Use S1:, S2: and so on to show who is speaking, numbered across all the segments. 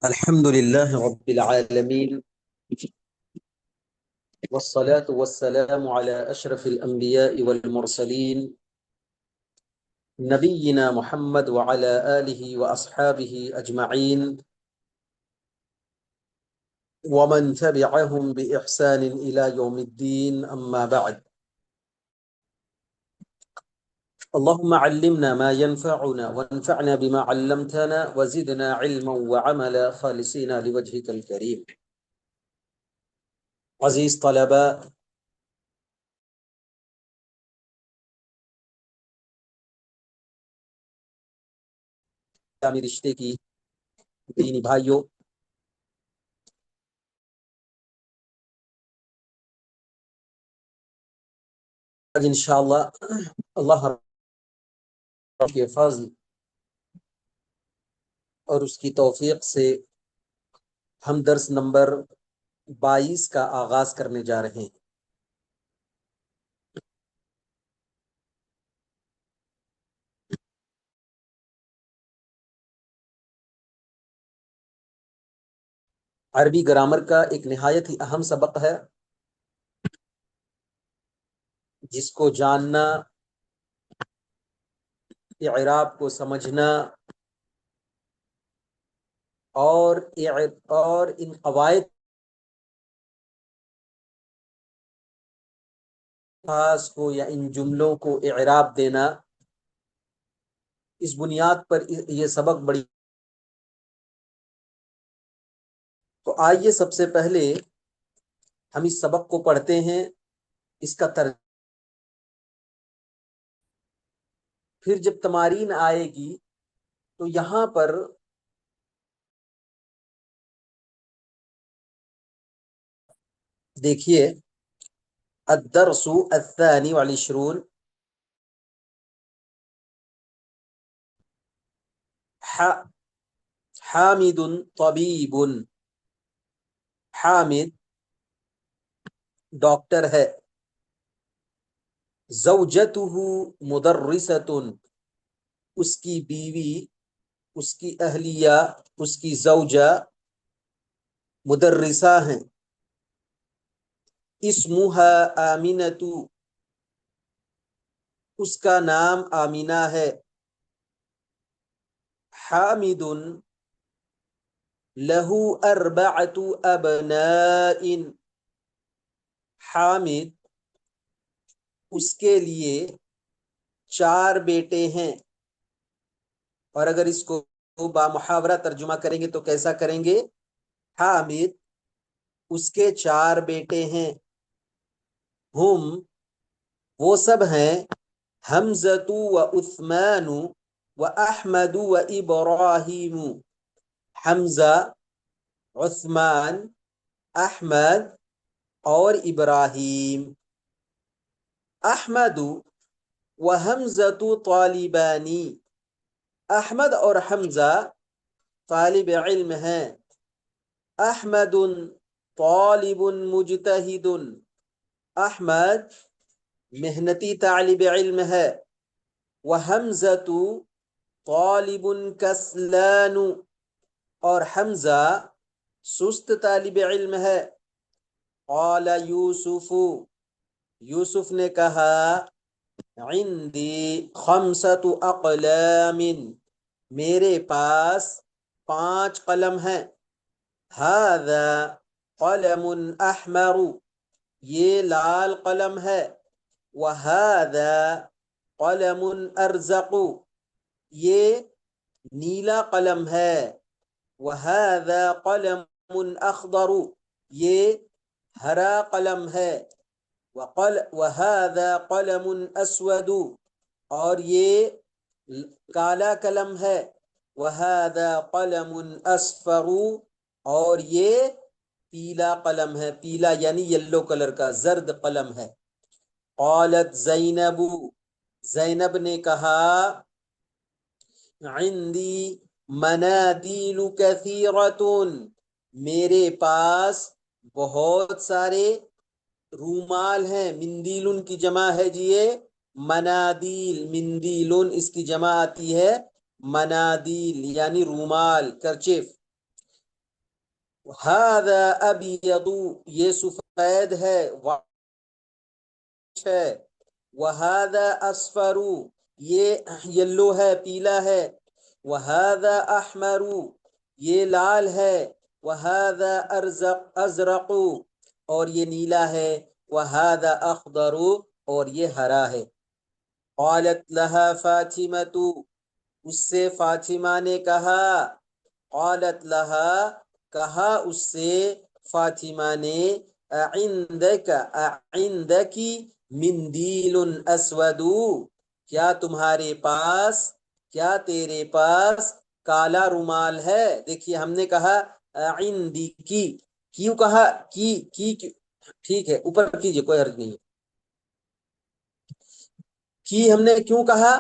S1: الحمد لله رب العالمين، والصلاة والسلام على أشرف الأنبياء والمرسلين نبينا محمد وعلى آله وأصحابه أجمعين ومن تبعهم بإحسان إلى يوم الدين. أما بعد، اللهم علمنا ما ينفعنا وانفعنا بما علمتنا وزدنا علما وعملا خالصين لوجهك الكريم. عزیز طلبہ، اسلامی رشتے کی دینی بھائیوں، آج انشاءاللہ اللہ کے فضل اور اس کی توفیق سے ہم درس نمبر 22 کا آغاز کرنے جا رہے ہیں۔ عربی گرامر کا ایک نہایت ہی اہم سبق ہے، جس کو جاننا، اعراب کو سمجھنا اور ان قواعد خاص کو یا ان جملوں کو اعراب دینا، اس بنیاد پر یہ سبق بڑی۔ تو آئیے سب سے پہلے ہم اس سبق کو پڑھتے ہیں، اس کا پھر جب تمارین آئے گی تو یہاں پر دیکھیے، الدرس الثانی والعشرون، حامد طبیب، حامد ڈاکٹر ہے، زوجتہ مدرسۃ، اس کی بیوی، اس کی اہلیہ، اس کی زوجہ مدرسہ ہیں، اسمہا آمنۃ، اس کا نام آمینہ ہے، حامد لہ اربعۃ ابناء، حامد اس کے لیے 4 بیٹے ہیں، اور اگر اس کو بامحاورہ ترجمہ کریں گے تو کیسا کریں گے؟ حامد اس کے 4 بیٹے ہیں، ہم وہ سب ہیں، حمزۃ و عثمان و احمد و ابراہیم، حمزہ، عثمان، احمد اور ابراہیم۔ احمد و حمزۃ طالبانی، احمد اور حمزہ طالب علم ہیں، احمد طالب مجتہد، احمد محنتی طالب علم ہے، وحمزۃ طالب کسلان، اور حمزہ سست طالب علم ہے۔ قال یوسف، یوسف نے کہا، عندی 5 اقلام، میرے پاس 5 قلم ہیں، ھذا قلم احمر، یہ لال قلم ہے، وھذا قلم ارزق، یہ نیلا قلم ہے، وھذا قلم اخضر، یہ ہرا قلم ہے، وھذا قلم اسود، اور یہ کالا قلم ہے، وھذا قلم اصفر، اور یہ پیلا قلم ہے، پیلا یعنی یلو کلر کا، زرد قلم ہے۔ قالت زینب، زینب نے کہا، عندی منادیل کثیرۃ، میرے پاس بہت سارے رومال ہیں، مندیلن کی جمع ہے جی، منادیل، مندیلن اس کی جمع آتی ہے منادیل، یعنی رومال، کرچف۔ هذا ابيض، یہ سفید ہے، واش ہے، وهذا اصفر، یہ یلو ہے، پیلا ہے، وهذا احمر، یہ لال ہے، وهذا ازرق، اور یہ نیلا ہے، وهذا اخضر، اور یہ ہرا ہے۔ قالت لها فاطمہ، اس سے فاطمہ نے کہا، قالت لها، کہا اس سے فاطمہ نے، اعندک مندیل اسود، کیا تمہارے پاس، کیا تیرے پاس کالا رومال ہے؟ دیکھیے ہم نے کہا عندی کی، کیوں کہا کی ٹھیک ہے اوپر کیجئے کوئی حرج نہیں، کی ہم نے کیوں کہا،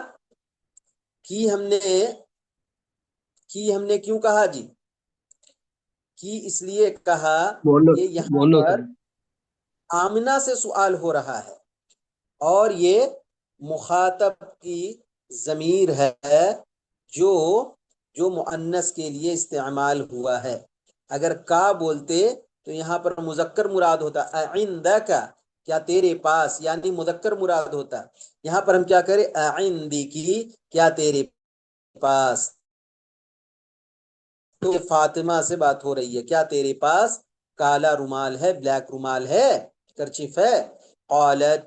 S1: کی ہم نے کیوں کہا جی؟ کی اس لیے کہا
S2: بولو
S1: کہ یہاں
S2: بولو
S1: پر
S2: تم۔
S1: آمنہ سے سوال ہو رہا ہے، اور یہ مخاطب کی ضمیر ہے جو مؤنث کے لیے استعمال ہوا ہے۔ اگر کا بولتے تو یہاں پر مذکر مراد ہوتا، عندک، کیا تیرے پاس، یعنی مذکر مراد ہوتا۔ یہاں پر ہم کیا کریں، عندی کی، کیا تیرے پاس، تو فاطمہ سے بات ہو رہی ہے، کیا تیرے پاس کالا رومال ہے، بلیک رومال ہے، کرچیف ہے؟ قالت،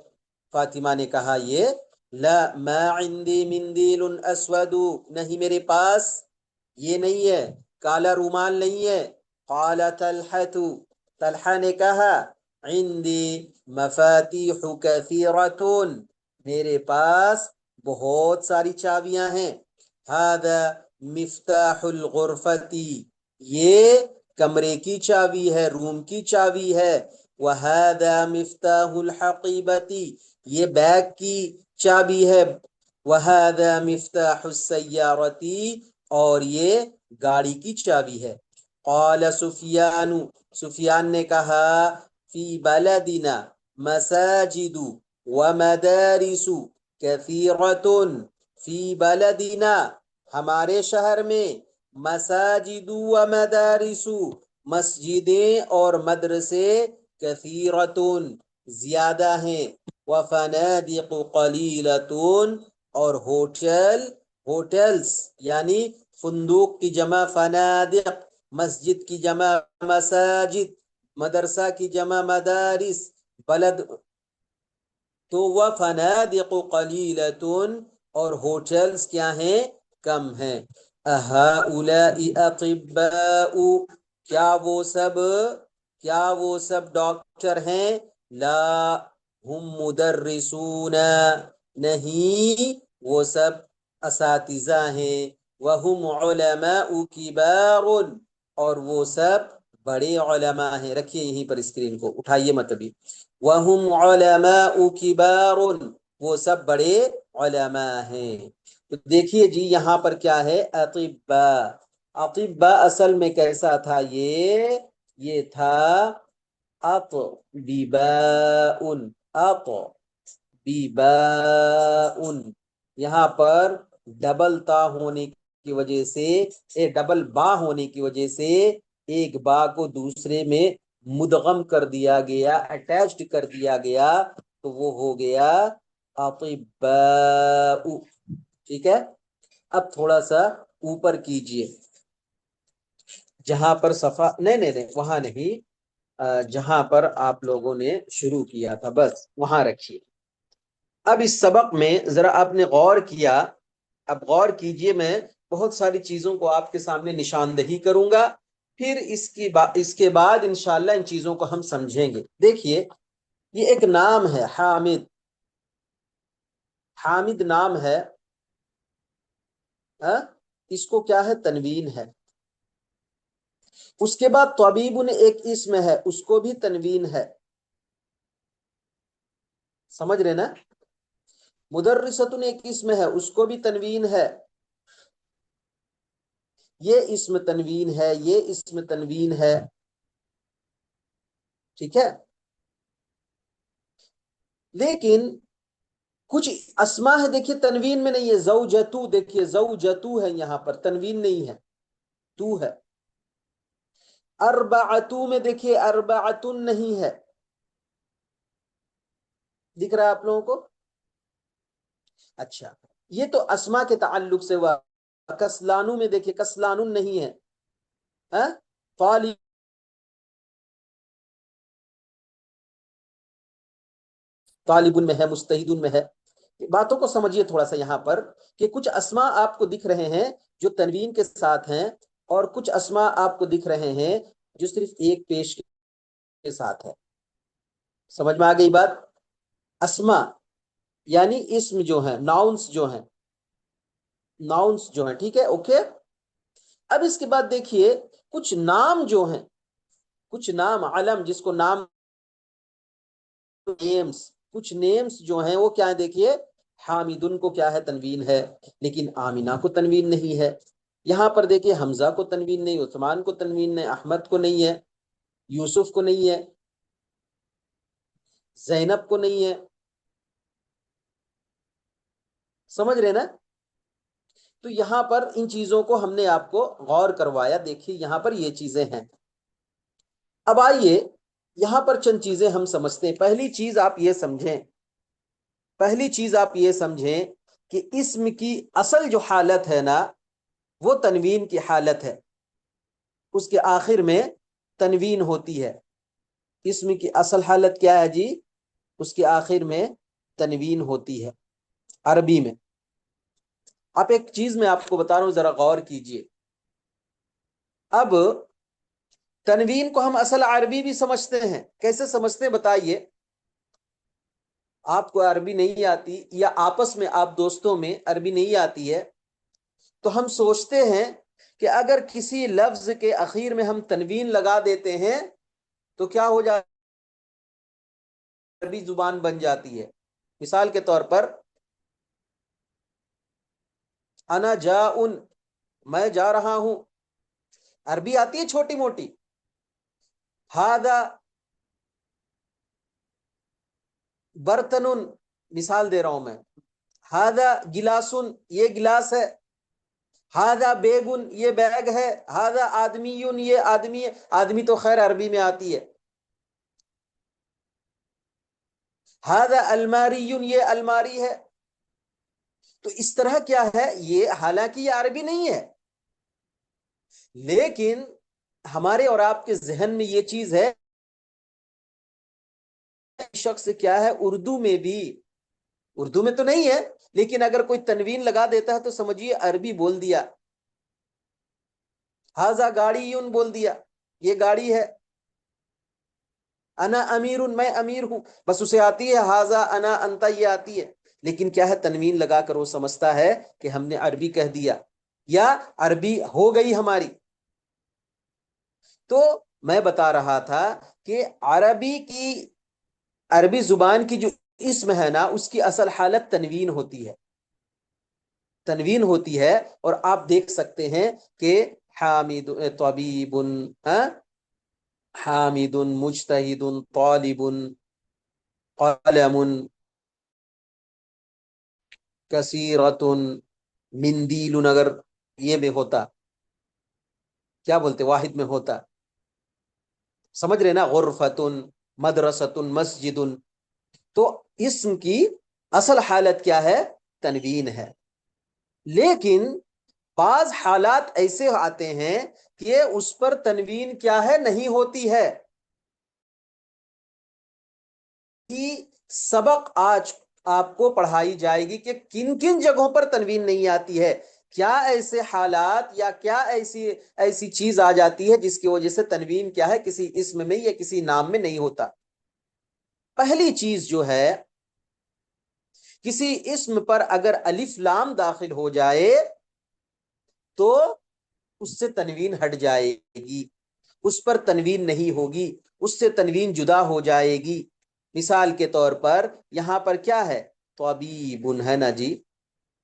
S1: فاطمہ نے کہا یہ، لا ما عندي مندیل اسود، نہیں میرے پاس یہ نہیں ہے، کالا رومال نہیں ہے۔ قال طلحة، طلحہ نے کہا، عندي مفاتیح کثیرۃ، میرے پاس بہت ساری چابیاں ہیں۔ هذا مفتاح الغرفتی، یہ کمرے کی چابی ہے، روم کی چابی ہے۔ وهذا مفتاح الحقیبتی، یہ بیگ کی چابی ہے۔ وهذا مفتاح السیارتی، اور یہ گاڑی کی چابی ہے۔ قال سفیان، سفیان نے کہا، فی بلدنا مساجد ومدارس کثیرۃ، فی بلدنا، ہمارے شہر میں، مساجد و مدارس، مسجدیں اور مدرسے، کثیرۃ، زیادہ ہیں، وفنادق قلیلۃ، اور ہوٹلز یعنی فندوق کی جمع فنادق، مسجد کی جمع مساجد، مدرسہ کی جمع مدارس، بلد تو وفنادق قلیلۃ، اور ہوٹلز کیا ہیں، کم ہیں۔ اہؤلاء اطباء، کیا وہ سب ڈاکٹر ہیں؟ لا ہم مدرسون، نہیں وہ سب اساتذہ ہیں۔ وہم علماء کبار، اور وہ سب بڑے علماء ہیں۔ رکھیے یہیں پر اسکرین کو اٹھائیے مت ابھی۔ وہم علماء کبار، وہ سب بڑے علماء ہیں۔ تو دیکھیے جی یہاں پر کیا ہے، اطباء، اطباء اصل میں کیسا تھا، یہ تھا اطبیباء، اطبیباء، یہاں پر ڈبل تا ہونے کی وجہ سے، ڈبل با ہونے کی وجہ سے ایک با کو دوسرے میں مدغم کر دیا گیا، اٹیچڈ کر دیا گیا، تو وہ ہو گیا اطباء۔ ٹھیک ہے، اب تھوڑا سا اوپر کیجئے، جہاں پر صفحہ نہیں وہاں نہیں، جہاں پر آپ لوگوں نے شروع کیا تھا بس وہاں رکھیے۔ اب اس سبق میں ذرا آپ نے غور کیا، اب غور کیجئے، میں بہت ساری چیزوں کو آپ کے سامنے نشاندہی کروں گا، پھر اس کے بعد انشاءاللہ ان چیزوں کو ہم سمجھیں گے۔ دیکھیے یہ ایک نام ہے حامد، حامد نام ہے، اس کو کیا ہے، تنوین ہے۔ اس کے بعد طبیب ایک اسم ہے، اس کو بھی تنوین ہے، سمجھ رہے نا؟ مدرستن ایک اسم ہے، اس کو بھی تنوین ہے، یہ اسم تنوین ہے، یہ اسم تنوین ہے، ٹھیک ہے۔ لیکن کچھ اسما ہے، دیکھیے تنوین میں نہیں ہے، زوجتو، دیکھیے زوجتو ہے، یہاں پر تنوین نہیں ہے، تو ہے۔ اربعتو میں دیکھیے اربعتن نہیں ہے، دکھ رہا ہے آپ لوگوں کو؟ اچھا، یہ تو اسما کے تعلق سے ہوا۔ کسلانو میں دیکھیے کسلانن نہیں ہے، ہاں؟ طالب طالب میں ہے، مستحد میں ہے۔ باتوں کو سمجھیے تھوڑا سا یہاں پر، کہ کچھ اسما آپ کو دکھ رہے ہیں جو تنوین کے ساتھ ہیں، اور کچھ اسما آپ کو دکھ رہے ہیں جو صرف ایک پیش کے ساتھ ہے۔ سمجھ میں آ گئی بات؟ اسما یعنی اسم جو ہیں، ناؤنس جو ہیں، ناؤنس جو ہیں، ٹھیک ہے، اوکے۔ اب اس کے بعد دیکھیے کچھ نام جو ہیں، کچھ نام علم جس کو نام، نیمز، کچھ نیمز جو ہیں وہ کیا ہے دیکھیے، حامدن کو کیا ہے تنوین ہے، لیکن آمینہ کو تنوین نہیں ہے۔ یہاں پر دیکھیے حمزہ کو تنوین نہیں، عثمان کو تنوین نہیں، احمد کو نہیں ہے، یوسف کو نہیں ہے، زینب کو نہیں ہے۔ سمجھ رہے نا؟ تو یہاں پر ان چیزوں کو ہم نے آپ کو غور کروایا، دیکھیے یہاں پر یہ چیزیں ہیں۔ اب آئیے یہاں پر چند چیزیں ہم سمجھتے ہیں۔ پہلی چیز آپ یہ سمجھیں، پہلی چیز آپ یہ سمجھیں کہ اسم کی اصل جو حالت ہے نا، وہ تنوین کی حالت ہے، اس کے آخر میں تنوین ہوتی ہے۔ اسم کی اصل حالت کیا ہے جی؟ اس کے آخر میں تنوین ہوتی ہے عربی میں۔ آپ ایک چیز میں آپ کو بتا رہا ہوں، ذرا غور کیجئے۔ اب تنوین کو ہم اصل عربی بھی سمجھتے ہیں، کیسے سمجھتے ہیں بتائیے؟ آپ کو عربی نہیں آتی، یا آپس میں آپ دوستوں میں عربی نہیں آتی ہے، تو ہم سوچتے ہیں کہ اگر کسی لفظ کے اخیر میں ہم تنوین لگا دیتے ہیں تو کیا ہو جائے، عربی زبان بن جاتی ہے۔ مثال کے طور پر انا جاؤن، میں جا رہا ہوں، عربی آتی ہے چھوٹی موٹی۔ ہاذا برتنن، مثال دے رہا ہوں میں، ہاذا گلاسن، یہ گلاس ہے، ہاذا بیگن، یہ بیگ ہے، ہاذا آدمیون، یہ آدمی ہے۔ آدمی تو خیر عربی میں آتی ہے۔ ہاذا الماریون، یہ الماری ہے۔ تو اس طرح کیا ہے یہ، حالانکہ یہ عربی نہیں ہے، لیکن ہمارے اور آپ کے ذہن میں یہ چیز ہے، شخص کیا ہے اردو میں بھی، اردو میں تو نہیں ہے لیکن اگر کوئی تنوین لگا دیتا ہے تو سمجھیے عربی بول دیا۔ ہاذا گاڑیون بول دیا، یہ گاڑی ہے۔ انا امیرن، میں امیر ہوں، بس اسے آتی ہے ہاذا انا انتا، یہ آتی ہے، لیکن کیا ہے تنوین لگا کر وہ سمجھتا ہے کہ ہم نے عربی کہہ دیا یا عربی ہو گئی ہماری۔ تو میں بتا رہا تھا کہ عربی زبان کی جو اسم ہے نا، اس کی اصل حالت تنوین ہوتی ہے، تنوین ہوتی ہے۔ اور آپ دیکھ سکتے ہیں کہ حامد، طبیب، حامد، مجتہد، طالب، قلم، کثیرۃ، مندیل، اگر یہ میں ہوتا، کیا بولتے واحد میں ہوتا، سمجھ رہے نا، غرفۃ، مدرسۃ، مسجد۔ تو اسم کی اصل حالت کیا ہے؟ تنوین ہے۔ لیکن بعض حالات ایسے آتے ہیں کہ اس پر تنوین کیا ہے، نہیں ہوتی ہے۔ سبق آج آپ کو پڑھائی جائے گی کہ کن کن جگہوں پر تنوین نہیں آتی ہے، کیا ایسے حالات یا کیا ایسی چیز آ جاتی ہے جس کی وجہ سے تنوین کیا ہے کسی اسم میں یا کسی نام میں نہیں ہوتا۔ پہلی چیز جو ہے، کسی اسم پر اگر الف لام داخل ہو جائے تو اس سے تنوین ہٹ جائے گی، اس پر تنوین نہیں ہوگی، اس سے تنوین جدا ہو جائے گی۔ مثال کے طور پر یہاں پر کیا ہے، طبیبن ہے نا جی،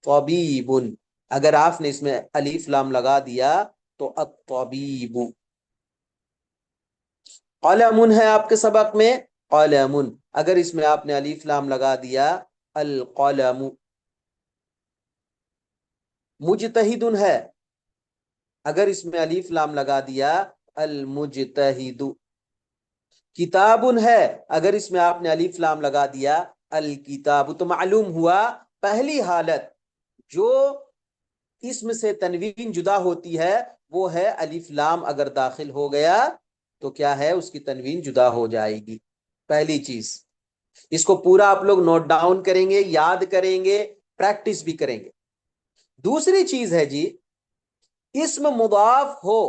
S1: طبیبن، اگر آپ نے اس میں الف لام لگا دیا تو الطبیب۔ قلم ہے آپ کے سبق میں، قلم، اگر اس میں آپ نے الف لام لگا دیا، القلم۔ مجتہد ہے، اگر اس میں الف لام لگا دیا، المجتہد. کتابن ہے، اگر اس میں آپ نے الف لام لگا دیا الکتاب تو معلوم ہوا پہلی حالت جو اسم سے تنوین جدا ہوتی ہے وہ ہے الف لام اگر داخل ہو گیا تو کیا ہے اس کی تنوین جدا ہو جائے گی. پہلی چیز اس کو پورا آپ لوگ نوٹ ڈاؤن کریں گے، یاد کریں گے، پریکٹس بھی کریں گے. دوسری چیز ہے جی اسم مضاف ہو،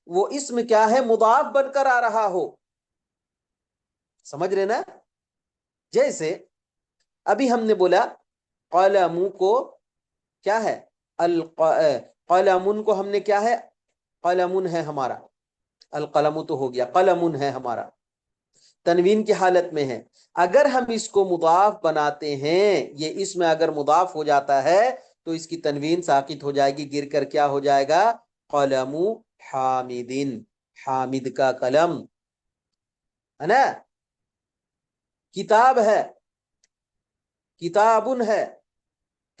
S1: وہ اسم کیا ہے مضاف بن کر آ رہا ہو. سمجھ رہے نا؟ جیسے ابھی ہم نے بولا قلم کو کیا ہے قلم کو ہم نے کیا ہے قلم ہے ہمارا، القلم تو ہو گیا، قلم ہے ہمارا، تنوین کی حالت میں ہے. اگر ہم اس کو مضاف بناتے ہیں، یہ اس میں اگر مضاف ہو جاتا ہے تو اس کی تنوین ساقط ہو جائے گی، گر کر کیا ہو جائے گا قلم حامدین، حامد کا قلم ہے نا. کتاب ہے، کتابن ہے،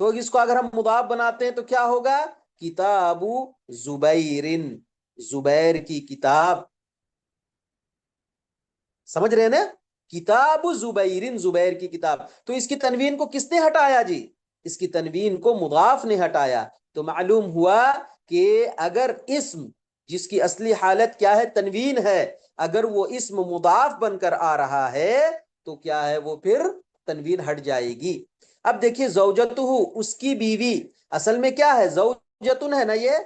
S1: تو اس کو اگر ہم مضاف بناتے ہیں تو کیا ہوگا کتاب زبیرن، زبیر کی کتاب. سمجھ رہے ہیں نا؟ کتاب زبیرن، زبیر کی کتاب. تو اس کی تنوین کو کس نے ہٹایا جی؟ اس کی تنوین کو مضاف نے ہٹایا. تو معلوم ہوا کہ اگر اسم جس کی اصلی حالت کیا ہے تنوین ہے، اگر وہ اسم مضاف بن کر آ رہا ہے تو کیا ہے وہ پھر تنوین ہٹ جائے گی. اب دیکھیے زوجتہ، اس کی بیوی، اصل میں کیا ہے زوجتن ہے نا، یہ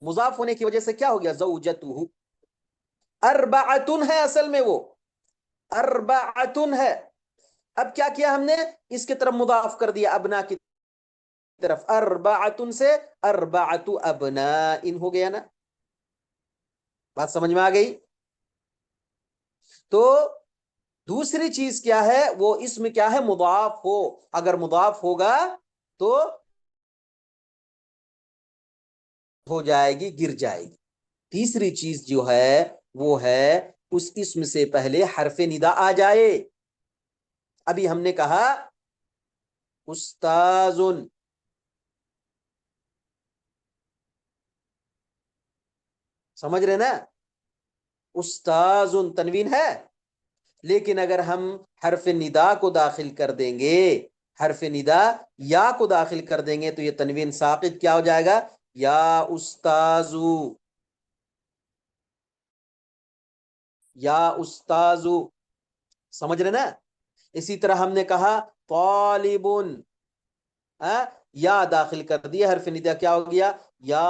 S1: مضاف ہونے کی وجہ سے کیا ہو گیا زوجتہ. اربعتن ہے اصل میں، وہ اربعتن ہے. اب کیا کیا ہم نے اس کی طرف مضاف کر دیا ابنا کی طرف، اربعتن سے اربعت ابناء ہو گیا نا. بات سمجھ میں آ گئی؟ تو دوسری چیز کیا ہے وہ اسم کیا ہے مضاف ہو، اگر مضاف ہوگا تو ہو جائے گی، گر جائے گی. تیسری چیز جو ہے وہ ہے اس اسم سے پہلے حرف ندا آ جائے. ابھی ہم نے کہا استاذن، سمجھ رہے نا؟ استاذن تنوین ہے، لیکن اگر ہم حرف ندا کو داخل کر دیں گے، حرف ندا یا کو داخل کر دیں گے تو یہ تنوین ساقط کیا ہو جائے گا یا استاذو، یا استاذو. سمجھ رہے نا؟ اسی طرح ہم نے کہا طالبن، یا داخل کر دیا حرف ندا کیا ہو گیا یا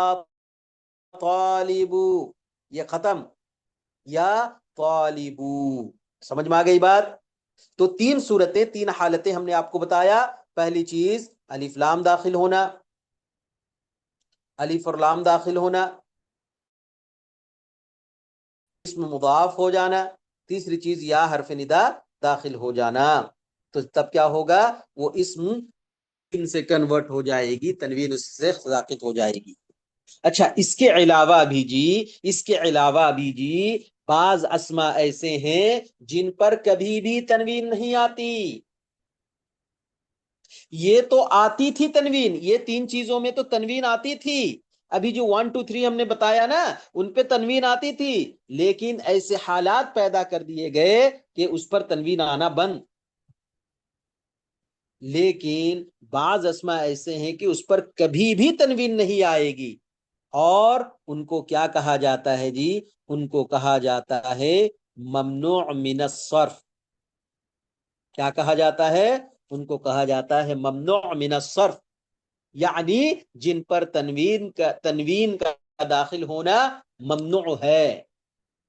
S1: طالبو، یہ ختم یا طالبو. سمجھ میں آ گئی بات؟ تو تین صورتیں، تین حالتیں ہم نے آپ کو بتایا. پہلی چیز الف لام داخل ہونا، الف اور لام داخل ہونا، اسم مضاف ہو جانا، تیسری چیز یا حرف ندا داخل ہو جانا. تو تب کیا ہوگا وہ اسم ان سے کنورٹ ہو جائے گی، تنوین اس سے ساقط ہو جائے گی. اچھا اس کے علاوہ بھی جی، اس کے علاوہ بھی جی بعض اسما ایسے ہیں جن پر کبھی بھی تنوین نہیں آتی. یہ تو آتی تھی تنوین، یہ تین چیزوں میں تو تنوین آتی تھی. ابھی جو 1 2 3 ہم نے بتایا نا ان پہ تنوین آتی تھی، لیکن ایسے حالات پیدا کر دیے گئے کہ اس پر تنوین آنا بند. لیکن بعض اسما ایسے ہیں کہ اس پر کبھی بھی تنوین نہیں آئے گی، اور ان کو کیا کہا جاتا ہے جی؟ ان کو کہا جاتا ہے ممنوع من الصرف. کیا کہا جاتا ہے؟ ان کو کہا جاتا ہے ممنوع من الصرف، یعنی جن پر تنوین کا داخل ہونا ممنوع ہے،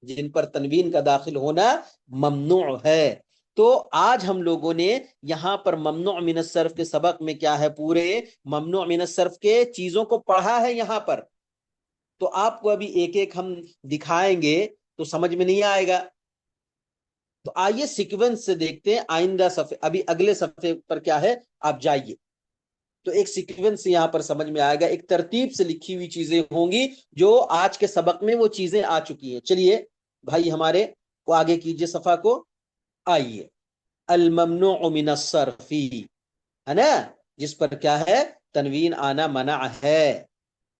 S1: جن پر تنوین کا داخل ہونا ممنوع ہے. تو آج ہم لوگوں نے یہاں پر ممنوع من الصرف کے سبق میں کیا ہے پورے ممنوع من الصرف کے چیزوں کو پڑھا ہے یہاں پر. تو آپ کو ابھی ایک ایک ہم دکھائیں گے تو سمجھ میں نہیں آئے گا. تو آئیے سیکوینس سے دیکھتے ہیں. آئندہ صفحے، ابھی اگلے صفحے پر کیا ہے آپ جائیے تو ایک سیکوینس یہاں پر سمجھ میں آئے گا، ایک ترتیب سے لکھی ہوئی چیزیں ہوں گی جو آج کے سبق میں وہ چیزیں آ چکی ہیں. چلیے بھائی ہمارے کو آگے کیجئے صفحہ کو. آئیے الممنوع من الصرف ہے نا، جس پر کیا ہے تنوین آنا منع ہے.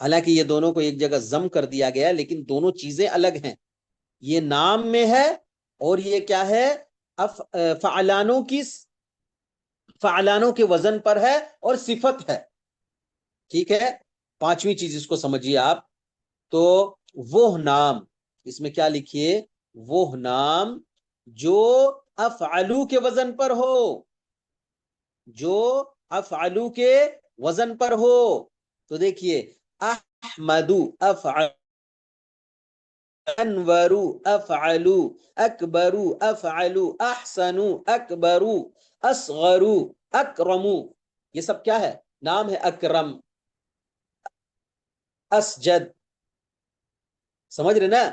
S1: حالانکہ یہ دونوں کو ایک جگہ ضم کر دیا گیا لیکن دونوں چیزیں الگ ہیں. یہ نام میں ہے اور یہ کیا ہے فعلانوں کے وزن پر ہے اور صفت ہے. ٹھیک ہے. پانچویں چیز اس کو سمجھیے آپ. تو وہ نام، اس میں کیا لکھیے، وہ نام جو افعلو کے وزن پر ہو، جو افعلو کے وزن پر ہو. تو دیکھیے احمدو افعل، انورو افعلو، اکبرو افعلو، احسنو اکبرو، اصغرو اکرمو. یہ سب کیا ہے؟ نام ہے. اکرم، اسجد. سمجھ رہے نا؟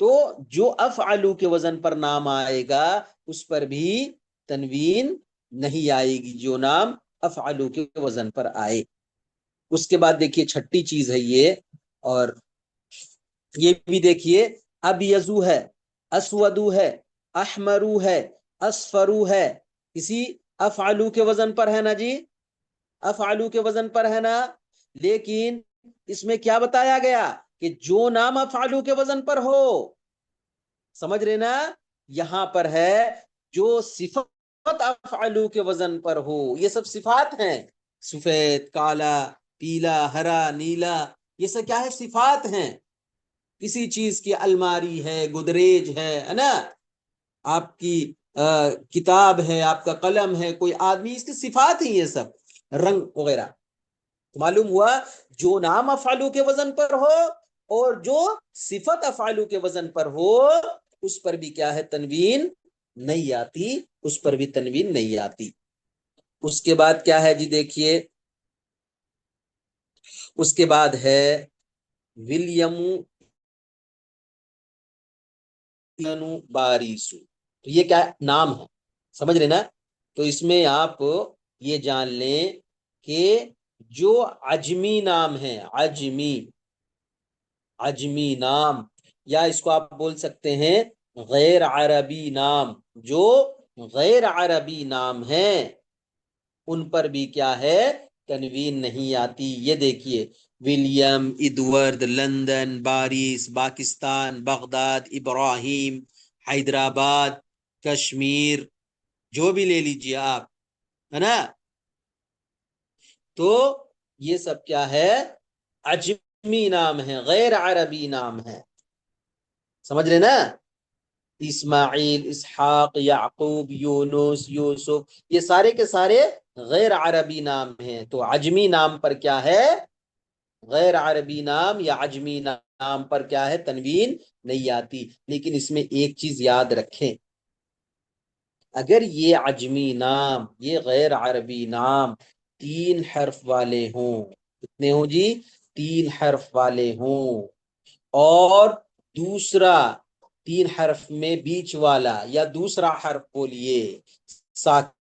S1: تو جو افعلو کے وزن پر نام آئے گا اس پر بھی تنوین نہیں آئے گی، جو نام افعلو کے وزن پر آئے. اس کے بعد دیکھیے چھٹی چیز ہے یہ، اور یہ بھی دیکھیے ابیضو ہے، اسودو ہے، احمرو ہے، اصفرو ہے. اسی افعلو کے وزن پر ہے نا جی، افعلو کے وزن پر ہے نا. لیکن اس میں کیا بتایا گیا کہ جو نام افعلو کے وزن پر ہو. سمجھ رہے نا؟ یہاں پر ہے جو صفت افعلو کے وزن پر ہو. یہ سب صفات ہیں، سفید، کالا، پیلا، ہرا، نیلا، یہ سب کیا ہے؟ صفات ہیں. کسی چیز کی الماری ہے، گودریج ہے نا، آپ کی کتاب ہے، آپ کا قلم ہے، کوئی آدمی، اس کی صفات ہیں یہ سب، رنگ وغیرہ. معلوم ہوا جو نام افعلو کے وزن پر ہو اور جو صفت افعلو کے وزن پر ہو اس پر بھی کیا ہے؟ تنوین نہیں آتی، اس پر بھی تنوین نہیں آتی. اس کے بعد کیا ہے جی؟ دیکھیے اس کے بعد ہے ولیم باریسو. تو یہ کیا نام ہے؟ سمجھ رہے نا؟ تو اس میں آپ یہ جان لیں کہ جو عجمی نام ہے، عجمی نام، یا اس کو آپ بول سکتے ہیں غیر عربی نام، جو غیر عربی نام ہیں ان پر بھی کیا ہے؟ تنوین نہیں آتی. یہ دیکھیے ولیم، ایڈورڈ، لندن، بارس، پاکستان، بغداد، ابراہیم، حیدرآباد، کشمیر، جو بھی لے لیجیے آپ، ہے نا. تو یہ سب کیا ہے؟ عجمی نام ہے، غیر عربی نام ہے. سمجھ رہے نا؟ اسماعیل، اسحاق، یعقوب، یونس، یوسف، یہ سارے کے سارے غیر عربی نام ہیں. تو عجمی نام پر کیا ہے؟ غیر عربی نام یا عجمی نام پر کیا ہے؟ تنوین نہیں آتی. لیکن اس میں ایک چیز یاد رکھیں، اگر یہ عجمی نام، یہ غیر عربی نام 3 حرف والے ہوں، کتنے ہوں جی؟ 3 حرف والے ہوں، اور دوسرا 3 حرف میں بیچ والا یا دوسرا حرف بولیے ساکن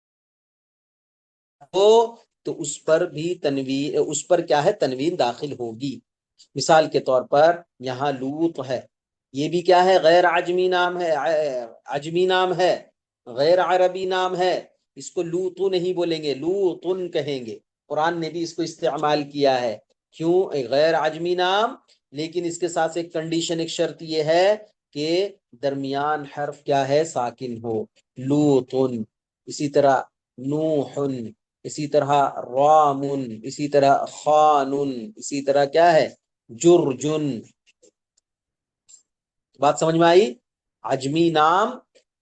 S1: ہو، تو اس پر بھی تنوین، اس پر کیا ہے؟ تنوین داخل ہوگی. مثال کے طور پر یہاں لوط ہے، یہ بھی کیا ہے؟ غیر عجمی نام ہے، عجمی نام ہے، غیر عربی نام ہے. اس کو لوطو نہیں بولیں گے، لوطن کہیں گے. قرآن نے بھی اس کو استعمال کیا ہے. کیوں؟ غیر عجمی نام، لیکن اس کے ساتھ ایک کنڈیشن، ایک شرط یہ ہے کہ درمیان حرف کیا ہے؟ ساکن ہو. لوطن، اسی طرح نوحن، اسی طرح رامن، اسی طرح خانن، اسی طرح کیا ہے؟ جرجن. بات سمجھ میں آئی؟ عجمی نام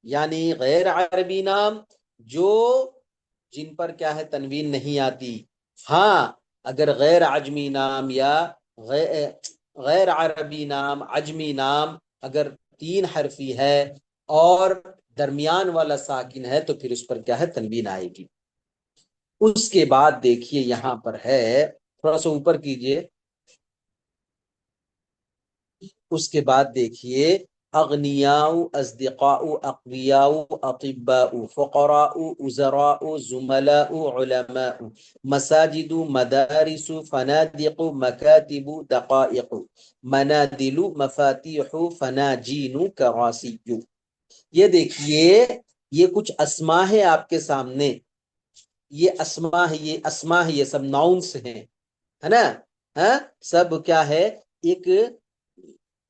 S1: یعنی غیر عربی نام جو جن پر کیا ہے؟ تنوین نہیں آتی. ہاں اگر غیر عجمی نام یا غیر عربی نام، عجمی نام اگر 3 حرفی ہے اور درمیان والا ساکن ہے تو پھر اس پر کیا ہے؟ تنوین آئے گی. اس کے بعد دیکھیے یہاں پر ہے، تھوڑا سا اوپر کیجئے. اس کے بعد دیکھیے اغنیاء، اصدقاء، اقویاء، اطباء، فقراء، وزراء، زملاء، علماء، مساجد، مدارس، فنادق، مکاتب، دقائق، منادل، مفاتیح، فناجین، کراسی. یہ دیکھیے یہ کچھ اسما ہے آپ کے سامنے. یہ اسما ہے، یہ اسما ہے، یہ سب ناؤنس ہیں، ہے نا؟ ہاں، سب کیا ہے، ایک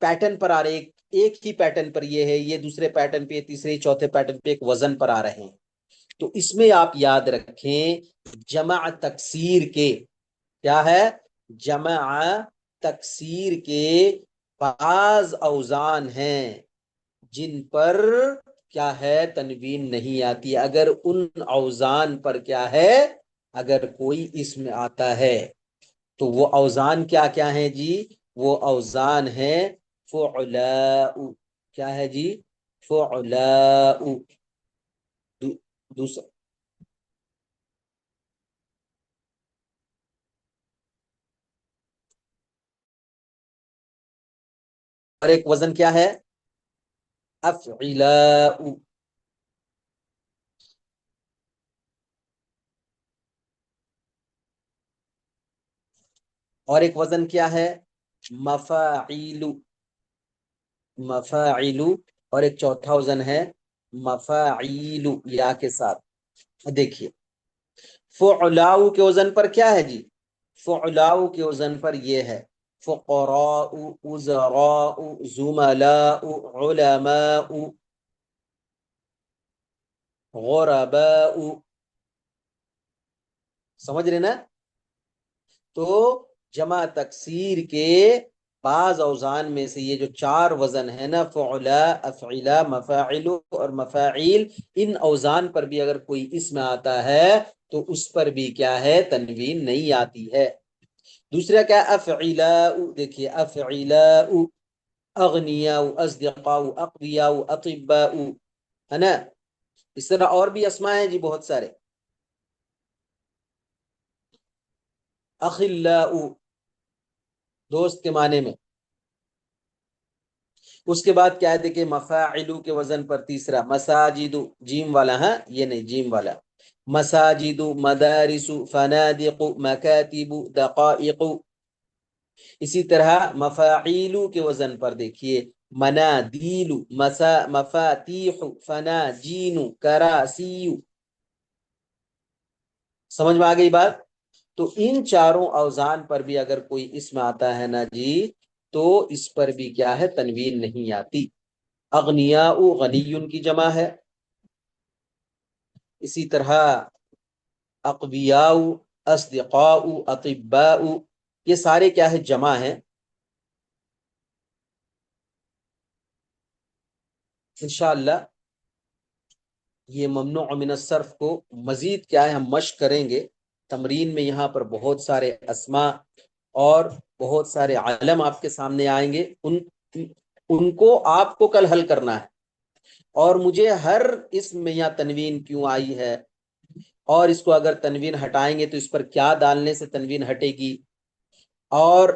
S1: پیٹرن پر آ رہے، ایک ہی پیٹرن پر یہ ہے، یہ دوسرے پیٹرن پہ، تیسرے چوتھے پیٹرن پہ ایک وزن پر آ رہے ہیں۔ تو اس میں آپ یاد رکھیں جمع تکسیر کے کیا ہے، جمع تکسیر کے بعض اوزان ہیں جن پر کیا ہے تنوین نہیں آتی۔ اگر ان اوزان پر کیا ہے، اگر کوئی اسم آتا ہے تو وہ اوزان کیا کیا ہیں جی؟ وہ اوزان ہیں فعلاء، کیا ہے جی؟ فعلاء۔ دوسرا اور ایک وزن کیا ہے؟ افعلاء۔ اور ایک وزن کیا ہے؟ مفاعیل، مفاعیل۔ اور ایک چوتھا وزن ہے مفاعیل یا کے ساتھ۔ دیکھیے فعلاء کے وزن پر کیا ہے جی؟ فعلاء کے وزن پر یہ ہے فقراء، وزراء، زملاء، علماء، غرباء۔ سمجھ رہے نا؟ تو جمع تکسیر کے بعض اوزان میں سے یہ جو چار وزن ہے نا، فعلاء، افعلاء، مفاعل اور مفاعیل، ان اوزان پر بھی اگر کوئی اسم آتا ہے تو اس پر بھی کیا ہے تنوین نہیں آتی ہے۔ دوسرا کیا؟ افعلاء، دیکھیے افعلاء، اغنیاء، اصدقاء، اقویاء، اطباء، ہے نا؟ اس طرح اور بھی اسماء ہیں جی بہت سارے۔ اخلاء، دوست کے معنی میں۔ اس کے بعد کیا ہے دیکھیں مفاعلو کے وزن پر تیسرا مساجد، جیم والا، ہاں یہ نہیں جیم والا، مساجد، مدارس، فنادق، مکاتب، دقائق۔ اسی طرح مفاعیلو کے وزن پر دیکھیے منادیل، مفاتیح، فناجین، کراسی۔ سمجھ میں آ گئی بات؟ تو ان چاروں اوزان پر بھی اگر کوئی اسم آتا ہے نا جی تو اس پر بھی کیا ہے تنوین نہیں آتی۔ اغنیاء، غنی کی جمع ہے۔ اسی طرح اقویاء، اصدقاء، اطباء، یہ سارے کیا ہے جمع ہیں۔ انشاءاللہ یہ ممنوع من الصرف کو مزید کیا ہے ہم مشق کریں گے تمرین میں۔ یہاں پر بہت سارے اسماء اور بہت سارے علم آپ کے سامنے آئیں گے، ان کو آپ کو کل حل کرنا ہے، اور مجھے ہر اسم میں یہاں تنوین کیوں آئی ہے، اور اس کو اگر تنوین ہٹائیں گے تو اس پر کیا ڈالنے سے تنوین ہٹے گی، اور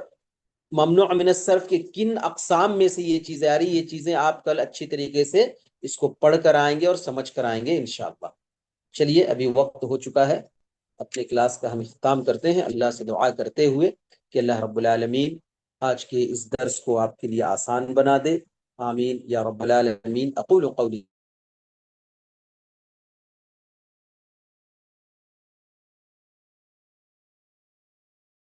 S1: ممنوع من الصرف کے کن اقسام میں سے یہ چیزیں آ رہی، یہ چیزیں آپ کل اچھی طریقے سے اس کو پڑھ کر آئیں گے اور سمجھ کر آئیں گے انشاءاللہ۔ چلیے ابھی وقت ہو چکا ہے، اپنے کلاس کا ہم اختتام کرتے ہیں اللہ سے دعا کرتے ہوئے کہ اللہ رب العالمین آج کے اس درس کو آپ کے لیے آسان بنا دے۔ آمین یا رب العالمین۔ اقول قولی